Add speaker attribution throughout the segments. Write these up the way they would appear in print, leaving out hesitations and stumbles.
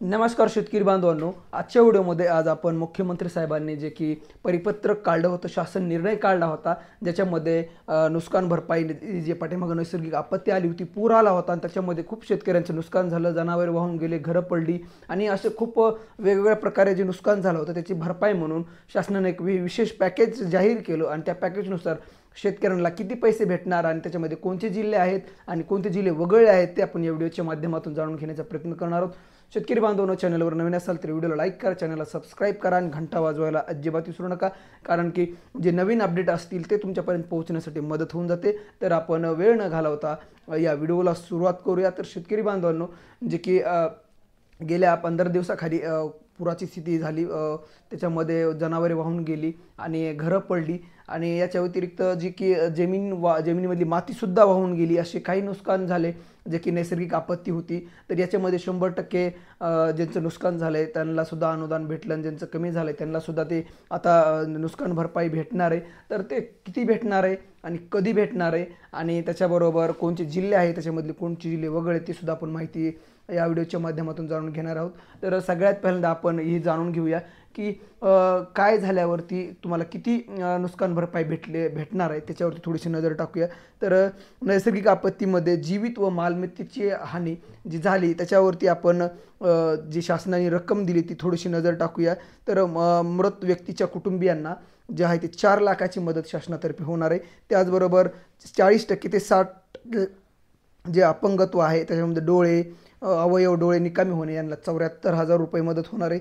Speaker 1: नमस्कार शेतकरी बांधवांनो, आजच्या व्हिडिओमध्ये आज आपण मुख्यमंत्री साहेबांनी जे की परिपत्रक काढलं होतं, शासन निर्णय काढला होता, ज्याच्यामध्ये नुकसान भरपाई जे पाठीमागं नैसर्गिक आपत्ती आली होती, पूर आला होता आणि त्याच्यामध्ये खूप शेतकऱ्यांचं नुकसान झालं, जनावरे वाहून गेले, घरं पडली आणि असे खूप वेगवेगळ्या प्रकारे जे नुकसान झालं होतं त्याची भरपाई म्हणून शासनाने एक विशेष पॅकेज जाहीर केलं आणि त्या पॅकेजनुसार शेतकऱ्यांना किती पैसे भेटणार आणि त्याच्यामध्ये कोणते जिल्हे आहेत आणि कोणते जिल्हे वगळले आहेत ते आपण या व्हिडिओच्या माध्यमातून जाणून घेण्याचा प्रयत्न करणार आहोत। शेतकरी बांधवांनो, चॅनलवर नवीन असाल तर व्हिडिओला लाईक करा, चॅनलला सबस्क्राईब करा आणि घंटा वाजवायला अजिबात विसरू नका, कारण की जे नवीन अपडेट असतील ते तुमच्यापर्यंत पोहोचण्यासाठी मदत होऊन जाते। तर आपण वेळ न घालवता या व्हिडिओला सुरुवात करूया। तर शेतकरी बांधवांनो, जे की गेल्या 15 दिवसाखाली पुराची स्थिती झाली, त्याच्यामध्ये जनावरे वाहून गेली आणि घरं पडली आणि याच्या व्यतिरिक्त जी की जमिनीमधली मातीसुद्धा वाहून गेली, असे काही नुकसान झाले जे की नैसर्गिक आपत्ती होती। तर याच्यामध्ये 100% ज्यांचं नुकसान झालं आहे त्यांनासुद्धा अनुदान भेटलं आणि ज्यांचं कमी झालं आहे त्यांनासुद्धा ते आता नुकसान भरपाई भेटणार आहे। तर ते किती भेटणार आहे आणि कधी भेटणार आहे आणि त्याच्याबरोबर कोणते जिल्हे आहेत, त्याच्यामधले कोणते जिल्हे वगळले ते सुद्धा आपण माहिती या व्हिडिओच्या माध्यमातून जाणून घेणार आहोत। तर सगळ्यात पहिल्यांदा आपण हे जाणून घेऊया की काय झाल्यावरती तुम्हाला किती नुकसान भरपाई भेटणार आहे त्याच्यावरती थोडीशी नजर टाकूया। तर नैसर्गिक आपत्तीमध्ये जीवित व मालमत्तेची हानी जी झाली त्याच्यावरती आपण जी शासनाने रक्कम दिली ती थोडीशी नजर टाकूया। तर मृत व्यक्तीच्या कुटुंबियांना जे आहे ते 4 लाखाची मदत शासनातर्फे होणार आहे। त्याचबरोबर 40% ते 60 जे अपंगत्व आहे त्याच्यामध्ये डोळे अवयव डोळे निकामी होणे यांना 74,000 रुपये मदत होणार आहे।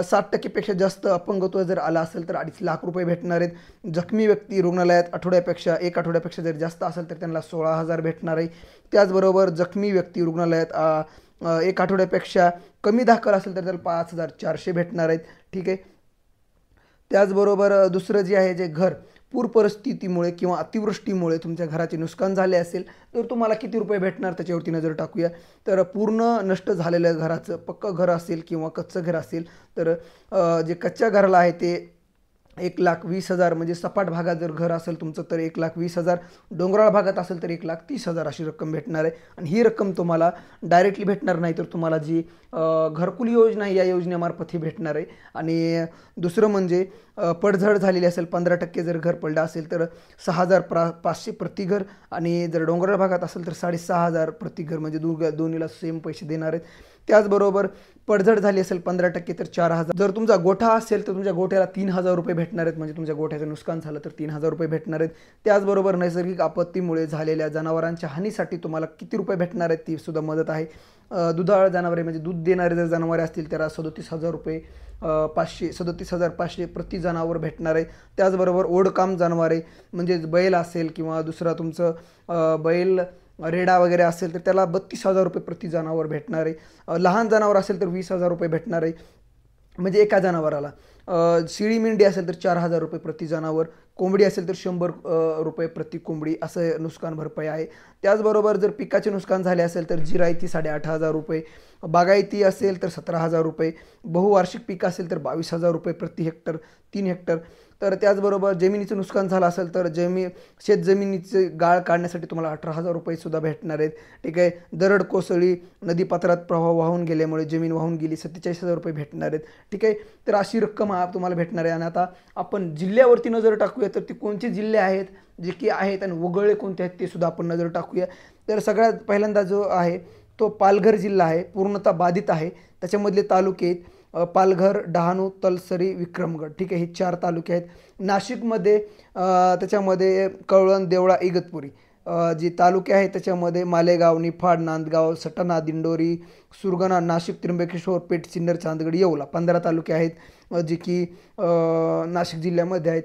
Speaker 1: 60% पेक्षा जास्त अपंगत्व जर आला असेल तर 2.5 लाख रुपये भेटणार आहेत। जखमी व्यक्ती रुग्णालयात एक आठवड्यापेक्षा जर जास्त असेल तर त्यांना 16,000 भेटणार आहे। त्याचबरोबर जखमी व्यक्ती रुग्णालयात 1 आठवड्यापेक्षा कमी दाखल असेल तर त्याला 5,400 भेटणार आहेत। ठीक आहे। त्याचबरोबर दुसरं जे आहे, जे घर पूर परिस्थितीमुळे किंवा अतिवृष्टीमुळे तुमच्या घराचे नुकसान झाले असेल तर तुम्हाला किती रुपये भेटणार त्याच्यावरती नजर टाकूया। तर पूर्ण नष्ट झालेल्या घराचं पक्कं घर असेल किंवा कच्चं घर असेल तर जे कच्च्या घराला आहे ते 1,20,000 म्हणजे सपाट भागात जर घर असेल तुमचं तर 1,20,000, डोंगराळ भागात असेल तर 1,30,000 अशी रक्कम भेटणार आहे। आणि ही रक्कम तुम्हाला डायरेक्टली भेटणार नाही तर तुम्हाला जी घरकुल योजना आहे या योजनेमार्फत ही भेटणार आहे। आणि दुसरं म्हणजे पडझड झालेली असेल, 15% जर घर पडलं असेल तर 6,500 प्रति घर आणि जर डोंगराळ भागात असेल तर 6,500 प्रति घर, म्हणजे दोन्हीला सेम पैसे देणार आहेत। त्याचबरोबर पडझड झाली असेल 15% तर 4,000, जर तुमचा गोठा असेल तर तुमच्या गोठ्याला 3,000 रुपये भेटणार आहेत, म्हणजे तुमच्या गोठ्याचं नुकसान झालं तर 3,000 रुपये भेटणार आहेत। त्याचबरोबर नैसर्गिक आपत्तीमुळे झालेल्या जनावरांच्या हानीसाठी तुम्हाला किती रुपये भेटणार आहेत ती सुद्धा मदत आहे। दुधाळ जनावरे म्हणजे दूध देणारे जर जनावरे असतील त्याला 37,000 रुपये 37,500 प्रति जनावर भेटणार आहे। त्याचबरोबर ओढकाम जनावरे म्हणजे बैल असेल किंवा दुसरा तुमचं बैल रेडा वगैरे असेल तर त्याला 32,000 रुपये प्रति जनावर भेटणार आहे। लहान जनावर असेल तर 20,000 रुपये भेटणार आहे, म्हणजे एका जनावराला। शिळी मेंढी असेल तर 4,000 रुपये प्रति जनावर, कोंबडी असेल तर 100 रुपये प्रति कोंबडी असं नुकसान भरपाई आहे। त्याचबरोबर जर पिकाचे नुकसान झाले असेल तर जिरायती 8,500 रुपये, बागायती असेल तर 17,000 रुपये, बहुवार्षिक पीक असेल तर 22,000 रुपये प्रति हेक्टर 3 हेक्टर। तर त्याचबरोबर जमिनीचं नुकसान झालं असेल तर शेतजमिनीचे गाळ काढण्यासाठी तुम्हाला 18,000 रुपये सुद्धा भेटणार आहेत। ठीक आहे। दरड कोसळली, नदीपात्रात प्रवाह वाहून गेल्यामुळे जमीन वाहून गेली, 47,000 रुपये भेटणार आहेत। ठीक आहे। तर अशी रक्कम तुम्हाला भेटणार आहे। आणि आता आपण जिल्ह्यावरती नजर टाकूया, तर ते कोणते जिल्हे आहेत जे की आहेत आणि वगळले कोणते आहेत ते सुद्धा आपण नजर टाकूया। तर सगळ्यात पहिल्यांदा जो आहे तो पालघर जिल्हा आहे, पूर्णतः बाधित आहे। त्याच्यामधले तालुके आहेत पालघर, डहाणू, तलसरी, विक्रमगड। ठीक आहे, हे 4 तालुके आहेत। नाशिकमध्ये त्याच्यामध्ये कळवण, देवळा, इगतपुरी जी तालुके आहेत त्याच्यामध्ये मालेगाव, निफाड, नांदगाव, सटाणा, दिंडोरी, सुरगाणा, नाशिक, त्र्यंबकेश्वर, पेठ, सिन्नर, चांदगड, येवला 15 तालुके आहेत जे की नाशिक जिल्ह्यामध्ये आहेत।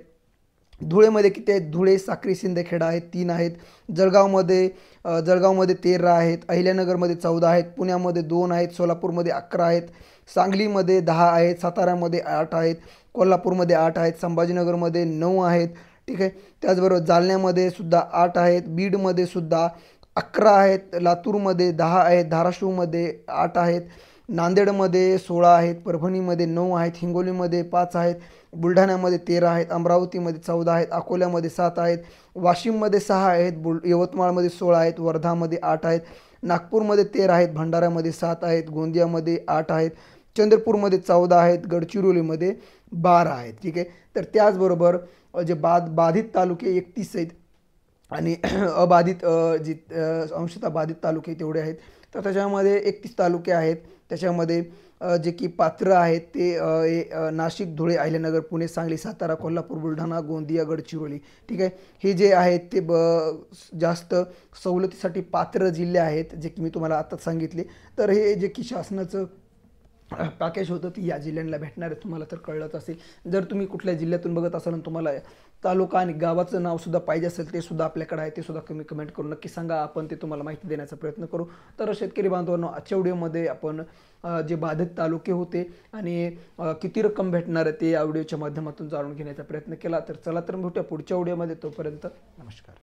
Speaker 1: धुळेमध्ये किती आहेत? धुळे, साक्री, शिंदखेडा आहेत 3 आहेत। जळगावमध्ये 13 आहेत, अहिल्यानगरमध्ये 14 आहेत, पुण्यामध्ये 2 आहेत, सोलापूरमध्ये 11 आहेत, सांगलीमध्ये 10 आहेत, साताऱ्यामध्ये 8 आहेत, कोल्हापूरमध्ये 8 आहेत, संभाजीनगरमध्ये 9 आहेत। ठीक आहे। त्याचबरोबर जालन्यामध्ये सुद्धा 8 आहेत, बीडमध्ये सुद्धा 11 आहेत, लातूरमध्ये 10 आहेत, धाराशिवमध्ये 8 आहेत, नांदेडमध्ये 16 आहेत, परभणीमध्ये 9 आहेत, हिंगोलीमध्ये 5 आहेत, बुलढाण्यामध्ये 13 आहेत, अमरावतीमध्ये 14 आहेत, अकोल्यामध्ये 7 आहेत, वाशिममध्ये 6 आहेत, यवतमाळमध्ये 16 आहेत, वर्धामध्ये 8 आहेत, नागपूरमध्ये 13 आहेत, भंडाऱ्यामध्ये 7 आहेत, गोंदियामध्ये 8 आहेत, चंद्रपूरमध्ये 14 आहेत, गडचिरोलीमध्ये 12 आहेत. ठीक आहे. तर त्याचबरोबर जे बाधित तालुके 31 आहेत आणि अबाधित अंशतः बाधित तालुके तेवढे आहेत. तर त्याच्यामध्ये 31 तालुके आहेत. त्याच्यामध्ये जे की पात्र आहेत ते नाशिक, धुळे, अहिल्यानगर, पुणे, सांगली, सातारा, कोल्हापूर, बुलढाणा, गोंदिया, गडचिरोली. ठीक आहे. हे जे आहेत ते जास्त सवलतीसाठी पात्र जिल्हे आहेत, जे की मी तुम्हाला आताच सांगितले. तर हे जे की शासनाचं पॅकेज होतं ती या जिल्ह्यांना भेटणार आहे. तुम्हाला तर कळलंच असेल. जर तुम्ही कुठल्या जिल्ह्यातून बघत असाल आणि तुम्हाला तालुका आणि गावाचं नावसुद्धा पाहिजे असेल, ते सुद्धा आपल्याकडे आहे, ते सुद्धा तुम्ही कमेंट करून नक्की सांगा. आपण ते तुम्हाला माहिती देण्याचा प्रयत्न करू. तर शेतकरी बांधवांनो, आजच्या व्हिडिओमध्ये आपण जे बाधित तालुके होते आणि किती रक्कम भेटणार आहे ते या व्हिडिओच्या माध्यमातून जाणून घेण्याचा प्रयत्न केला. तर चला तर भेटूया पुढच्या व्हिडिओमध्ये. तोपर्यंत नमस्कार.